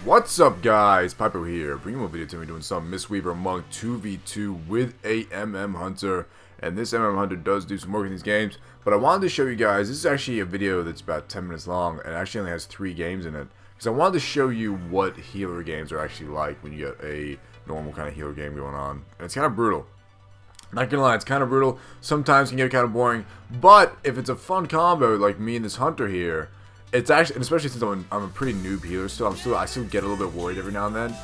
What's up, guys? Pypo here, bringing a video to me doing some Mistweaver Monk 2v2 with a Hunter. And this Hunter does do some work in these games, but I wanted to show you guys, this is actually a video that's about 10 minutes long, and actually only has 3 games in it. Because I wanted to show you what healer games are actually like when you get a normal kind of healer game going on. And it's kind of brutal. Not gonna lie, it's kind of brutal. Sometimes it can get kind of boring, but if it's a fun combo like me and this Hunter here, it's actually, and especially since I'm a pretty noob healer still, I still get a little bit worried every now and then.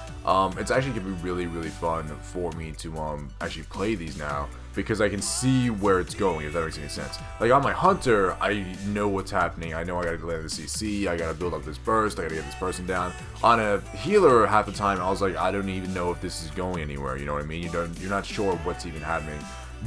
It's actually gonna be really fun for me to actually play these now, because I can see where it's going, if that makes any sense. Like on my Hunter, I know what's happening. I know I gotta land the CC, I gotta build up this burst, I gotta get this person down. On a healer, half the time I was like, I don't even know if this is going anywhere. You know what I mean? You're not sure what's even happening.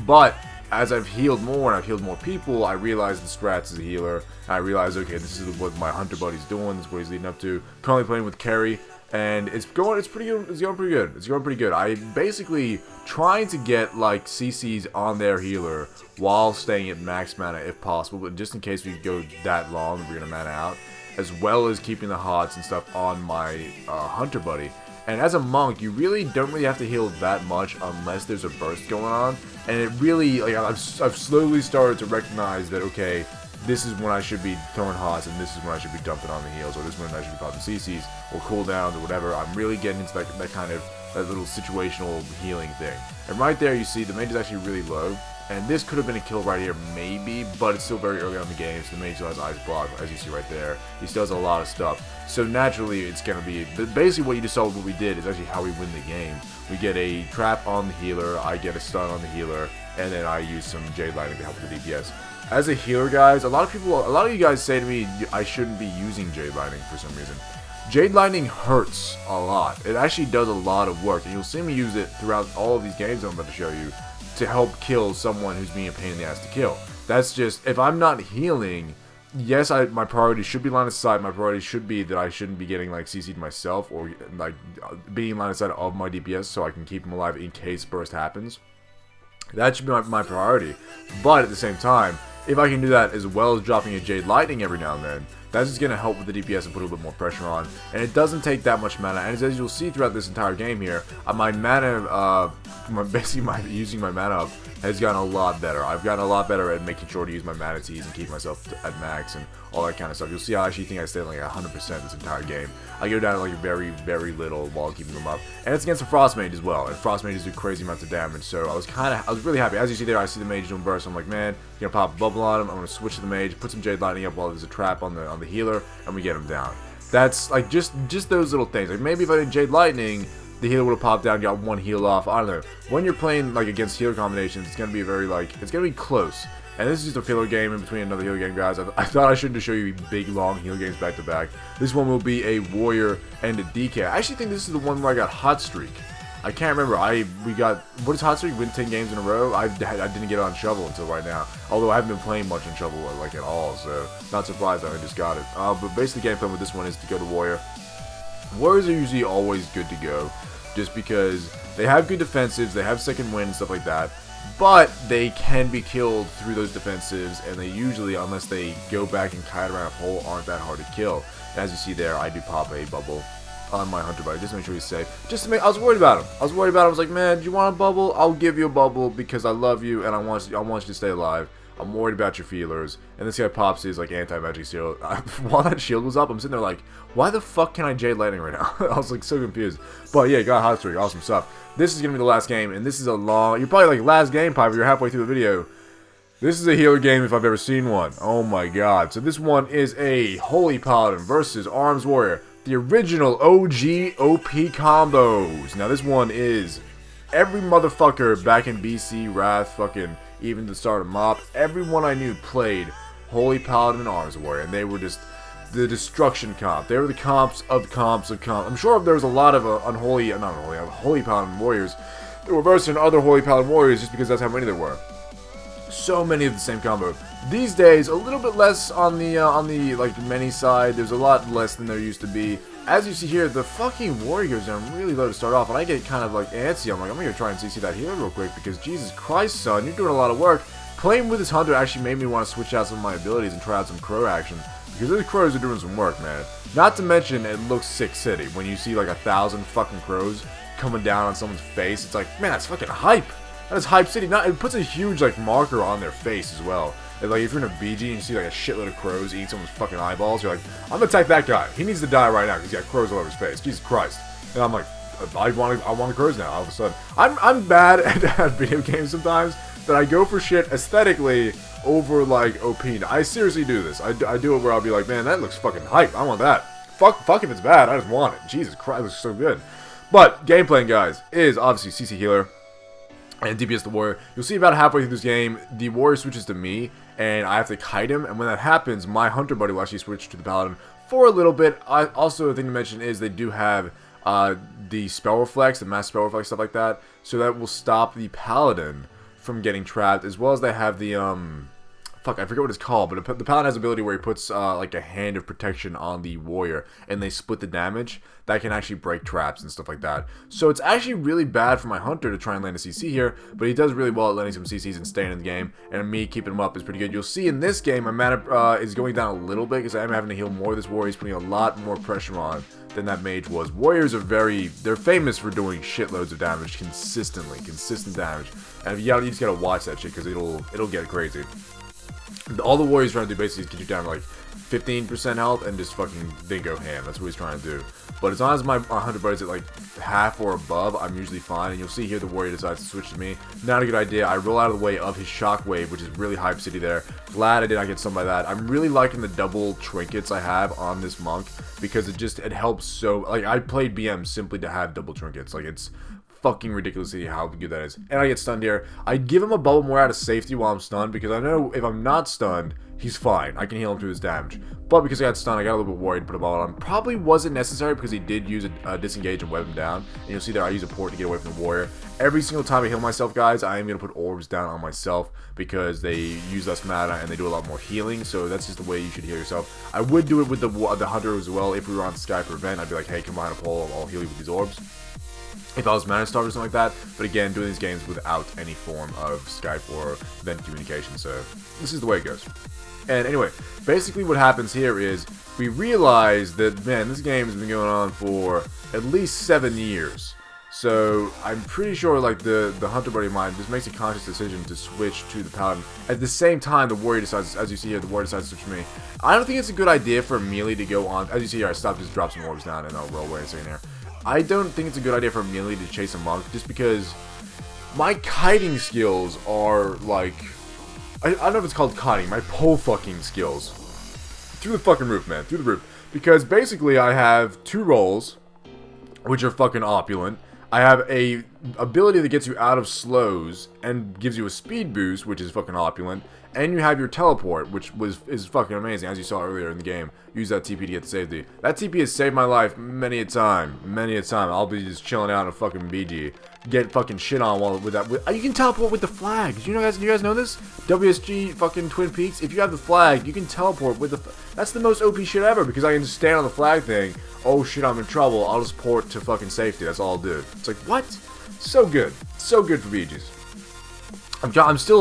But as I've healed more and I've healed more people, I realize the strats as a healer. I realize, okay, this is what my Hunter buddy's doing. This is what he's leading up to. Currently playing with Carry, and it's pretty good. It's going pretty good. It's going pretty good. I basically trying to get like CCs on their healer while staying at max mana if possible, but just in case we go that long, we're gonna mana out, as well as keeping the HOTS and stuff on my Hunter buddy. And as a monk, you really don't have to heal that much unless there's a burst going on. And it really, like, I've slowly started to recognize that, okay, this is when I should be throwing HOTS, and this is when I should be dumping on the heals, or this is when I should be popping CCs, or cooldowns, or whatever. I'm really getting into that kind of, that little situational healing thing. And right there, you see, the mage is actually really low. And this could have been a kill right here, maybe, but it's still very early on in the game, so the mage still has eyes blocked, as you see right there. He still has a lot of stuff. So naturally, it's going to be, basically what you just saw what we did is actually how we win the game. We get a trap on the healer, I get a stun on the healer, and then I use some Jade Lightning to help with the DPS. As a healer, guys, a lot of you guys say to me, I shouldn't be using Jade Lightning for some reason. Jade Lightning hurts a lot. It actually does a lot of work, and you'll see me use it throughout all of these games I'm about to show you, to help kill someone who's being a pain in the ass to kill. That's just, if I'm not healing, yes, my priority should be line of sight. My priority should be that I shouldn't be getting like CC'd myself, or like being line of sight of my DPS so I can keep him alive in case burst happens. That should be my priority. But at the same time, if I can do that as well as dropping a Jade Lightning every now and then, that's just going to help with the DPS and put a little bit more pressure on. And it doesn't take that much mana. And as you'll see throughout this entire game here, my mana, using my mana up has gotten a lot better. I've gotten a lot better at making sure to use my mana teas and keep myself at max and all that kind of stuff. You'll see I actually think I stayed like 100% this entire game. I go down to like very little while keeping them up. And it's against the Frost Mage as well. And Frost Mages do crazy amounts of damage. So I was really happy. As you see there, I see the mage doing burst. I'm like, man, you're gonna pop a bubble on him. I'm gonna switch to the mage, put some Jade Lightning up while there's a trap on the healer, and we get him down. That's like just those little things. Like maybe if I did Jade Lightning, the healer would have popped down, got one heal off. I don't know. When you're playing like against healer combinations, it's gonna be it's gonna be close. And this is just a filler game in between another healer game, guys. I thought I shouldn't show you big, long healer games back to back. This one will be a warrior and a DK. I actually think this is the one where I got hot streak. I can't remember. We got, what is hot streak? Win 10 games in a row? I didn't get it on shovel until right now. Although I haven't been playing much on shovel like at all, so not surprised that I just got it. But basically, the game plan with this one is to go to warrior. Warriors are usually always good to go, just because they have good defensives, they have second win and stuff like that. But they can be killed through those defensives, and they usually, unless they go back and kite around a hole, aren't that hard to kill. And as you see there, I do pop a bubble on my Hunter buddy just to make sure he's safe. I was worried about him. I was like, man, do you want a bubble? I'll give you a bubble because I love you and I want you to stay alive. I'm worried about your feelers. And this guy pops his like anti-magic shield. While that shield was up, I'm sitting there like, why the fuck can I Jade Lightning right now? I was like so confused. But yeah, got hot streak, awesome stuff. This is gonna be the last game, and this is a long. You're probably like, last game, Pypo. You're halfway through the video. This is a healer game if I've ever seen one. Oh my god. So this one is a Holy Paladin versus Arms Warrior. The original OG OP combos. Now this one is every motherfucker back in BC, Wrath, fucking even the start of MOP. Everyone I knew played Holy Paladin and Arms Warrior, and they were just the destruction comp. They were the comps of comps of comps. I'm sure there was a lot of Holy Paladin warriors that were versing other Holy Paladin warriors just because that's how many there were. So many of the same combo. These days, a little bit less on the like many side. There's a lot less than there used to be. As you see here, the fucking warriors are really low to start off, and I get kind of like antsy. I'm like, I'm gonna try and CC that healer real quick because Jesus Christ, son, you're doing a lot of work. Playing with this Hunter actually made me want to switch out some of my abilities and try out some crow action. because those crows are doing some work, man. Not to mention, it looks sick city. When you see like 1,000 fucking crows coming down on someone's face, it's like, man, that's fucking hype. That is hype city. It puts a huge like marker on their face as well. And, like if you're in a BG and you see like a shitload of crows eating someone's fucking eyeballs, you're like, I'm gonna attack that guy. He needs to die right now because he's got crows all over his face. Jesus Christ. And I'm like, I want the crows now. All of a sudden, I'm bad at video games sometimes that I go for shit aesthetically over like OP. I seriously do this. I do it where I'll be like, man, that looks fucking hype. I want that. Fuck if it's bad. I just want it. Jesus Christ, it looks so good. But gameplay, guys, is obviously CC healer and DPS the warrior. You'll see about halfway through this game, the warrior switches to me, and I have to kite him. And when that happens, my hunter buddy will actually switch to the paladin for a little bit. Also, a thing to mention is they do have the spell reflex, the mass spell reflex, stuff like that. So that will stop the paladin from getting trapped, as well as they have the fuck, I forget what it's called, but the paladin has an ability where he puts like a hand of protection on the warrior, and they split the damage. That can actually break traps and stuff like that. So it's actually really bad for my hunter to try and land a CC here, but he does really well at landing some CCs and staying in the game, and me keeping him up is pretty good. You'll see in this game my mana is going down a little bit because I am having to heal more. This warrior is putting a lot more pressure on than that mage was. Warriors are they're famous for doing shitloads of damage consistent damage, and you just gotta watch that shit because it'll get crazy. All the warriors trying to do basically is get you down to like 15% health and just fucking then go ham. That's what he's trying to do. But as long as my 100 buddies at like half or above, I'm usually fine. And you'll see here the warrior decides to switch to me. Not a good idea. I roll out of the way of his shockwave, which is really hype city there. Glad I did not get stung by that. I'm really liking the double trinkets I have on this monk because it helps so. Like I played BM simply to have double trinkets. Like it's fucking ridiculous to see how good that is. And I get stunned here. I give him a bubble more out of safety while I'm stunned because I know if I'm not stunned, he's fine. I can heal him through his damage. But because I got stunned, I got a little bit worried to put a bubble on him. Probably wasn't necessary because he did use a disengage and web him down. And you'll see there I use a port to get away from the warrior. Every single time I heal myself, guys, I am going to put orbs down on myself because they use less mana and they do a lot more healing. So that's just the way you should heal yourself. I would do it with the hunter as well. If we were on the Sky for event, I'd be like, hey, come behind a pole, I'll heal you with these orbs. If I was mana starved or something like that, but again, doing these games without any form of Skype or event communication, so this is the way it goes. And anyway, basically what happens here is we realize that, man, this game has been going on for at least 7 years. So I'm pretty sure like the hunter buddy of mine just makes a conscious decision to switch to the paladin. At the same time, the warrior decides, as you see here, the warrior decides to switch to me. I don't think it's a good idea for a melee to go on. As you see here, I stop, just drop some orbs down, and I'll roll away in a second here. I don't think it's a good idea for a melee to chase a monk, just because my kiting skills are like, I don't know if it's called kiting, my pole fucking skills. Through the fucking roof, man, through the roof. Because basically I have 2 rolls, which are fucking opulent. I have a ability that gets you out of slows and gives you a speed boost, which is fucking opulent. And you have your teleport, which is fucking amazing, as you saw earlier in the game. Use that TP to get the safety. That TP has saved my life many a time. Many a time. I'll be just chilling out in a fucking BG. Get fucking shit on while with that. You can teleport with the flag. Did you guys know this? WSG fucking Twin Peaks. If you have the flag, you can teleport with the. That's the most OP shit ever because I can just stand on the flag thing. Oh shit, I'm in trouble. I'll just port to fucking safety. That's all I'll do. It's like what? So good. So good for BGs. By the way, I'm still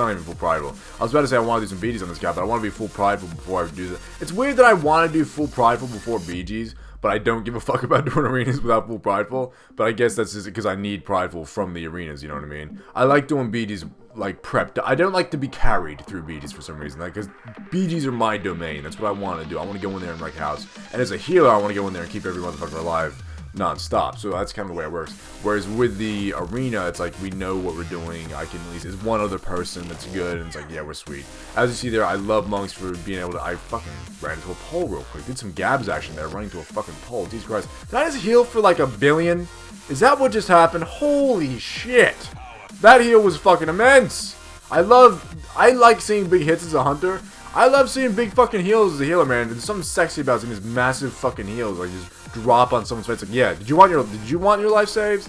not even full prideful. I was about to say I want to do some BGs on this guy, but I want to be full prideful before I do that. It's weird that I want to do full prideful before BGs, but I don't give a fuck about doing arenas without full prideful. But I guess that's just because I need prideful from the arenas, you know what I mean? I like doing BGs like prepped. I don't like to be carried through BGs for some reason, like because BGs are my domain. That's what I want to do. I want to go in there and wreck house. And as a healer, I want to go in there and keep every motherfucker alive non-stop, so that's kind of the way it works. Whereas with the arena, it's like we know what we're doing. I can at least, there's one other person that's good, and it's like, yeah, we're sweet. As you see there, I love monks for being able to. I fucking ran into a pole real quick. Did some Gabs action there, running to a fucking pole. Jesus Christ. Did I just heal for like 1 billion? Is that what just happened? Holy shit. That heal was fucking immense. I like seeing big hits as a hunter. I love seeing big fucking heals as a healer, man. There's something sexy about seeing these massive fucking heals, like just drop on someone's face. Like, yeah, did you want your life saved?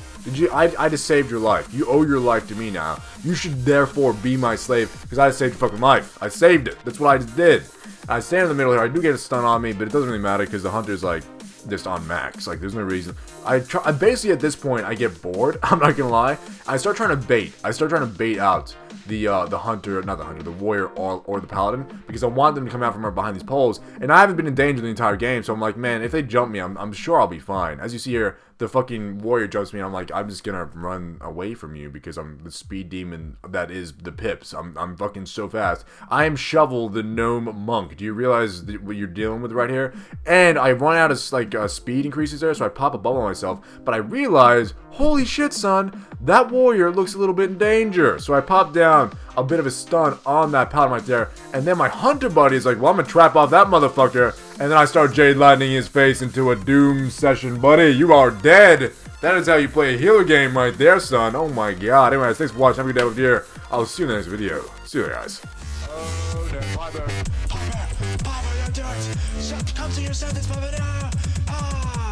I just saved your life. You owe your life to me now. You should therefore be my slave because I saved your fucking life. I saved it. That's what I just did. I stand in the middle here. I do get a stun on me, but it doesn't really matter because the hunter's like just on max. Like, there's no reason. I basically at this point I get bored. I'm not gonna lie. I start trying to bait. I start trying to bait out the hunter, not the hunter, the warrior or the paladin, because I want them to come out from behind these poles, and I haven't been in danger the entire game, so I'm like, man, if they jump me, I'm sure I'll be fine. As you see here, the fucking warrior jumps me, I'm like, I'm just gonna run away from you because I'm the speed demon that is the pips. I'm fucking so fast. I am Shovel the gnome monk. Do you realize what you're dealing with right here? And I run out of like speed increases there, so I pop a bubble on myself, but I realize, holy shit, son, that warrior looks a little bit in danger. So I pop down a bit of a stun on that paladin right there, and then my hunter buddy is like, well, I'm gonna trap off that motherfucker, and then I start Jade Lightning his face into a doom session. Buddy, you are dead. That is how you play a healer game right there, son. Oh my god. Anyways, thanks for watching. Have a good day over here. I'll see you in the next video. See you later, guys. Oh, no, Pypo, don't do it. Come to your senses, Pypo. Ah!